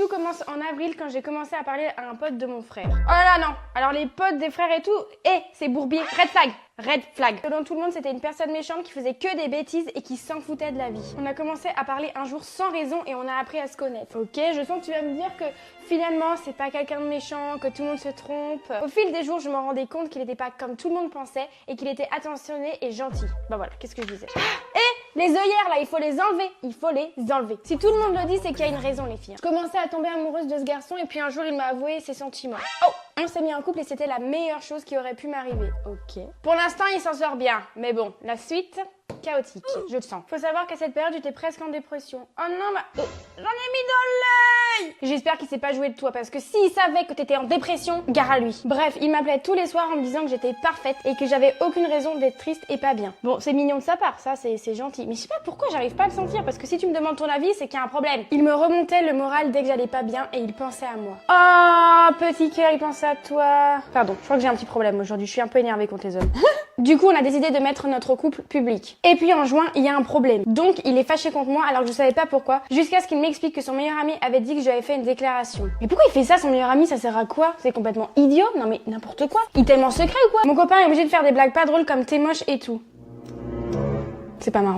Tout commence en avril quand j'ai commencé à parler à un pote de mon frère. Oh là là, non. Alors les potes des frères et tout, c'est bourbier. Red flag. Red flag. Selon tout le monde, c'était une personne méchante qui faisait que des bêtises et qui s'en foutait de la vie. On a commencé à parler un jour sans raison et on a appris à se connaître. Ok, je sens que tu vas me dire que finalement, c'est pas quelqu'un de méchant, que tout le monde se trompe. Au fil des jours, je me rendais compte qu'il n'était pas comme tout le monde pensait et qu'il était attentionné et gentil. Bah voilà, qu'est-ce que je disais. Les œillères là, il faut les enlever. Il faut les enlever. Si tout le monde le dit, c'est qu'il y a une raison, les filles. Je commençais à tomber amoureuse de ce garçon et puis un jour, il m'a avoué ses sentiments. Oh, on s'est mis en couple et c'était la meilleure chose qui aurait pu m'arriver. Ok. Pour l'instant, il s'en sort bien. Mais bon, la suite, chaotique. Je le sens. Faut savoir qu'à cette période, j'étais presque en dépression. Oh non, j'en ai mis dans l'œil. J'espère qu'il s'est pas joué de toi parce que s'il savait que t'étais en dépression, gare à lui. Bref, il m'appelait tous les soirs en me disant que j'étais parfaite et que j'avais aucune raison d'être triste et pas bien. Bon, c'est mignon de sa part, ça c'est gentil. Mais je sais pas pourquoi j'arrive pas à le sentir parce que si tu me demandes ton avis, c'est qu'il y a un problème. Il me remontait le moral dès que j'allais pas bien et il pensait à moi. Oh, petit cœur, il pensait à toi. Pardon, je crois que j'ai un petit problème aujourd'hui, je suis un peu énervée contre les hommes. Du coup, on a décidé de mettre notre couple public. Et puis en juin, il y a un problème. Donc, il est fâché contre moi alors que je savais pas pourquoi, jusqu'à ce qu'il m'explique que son meilleur ami avait dit que j'avais fait une déclaration. Mais pourquoi il fait ça, son meilleur ami? Ça sert à quoi? C'est complètement idiot? Non mais n'importe quoi. Il t'aime en secret ou quoi? Mon copain est obligé de faire des blagues pas drôles comme t'es moche et tout. C'est pas marrant.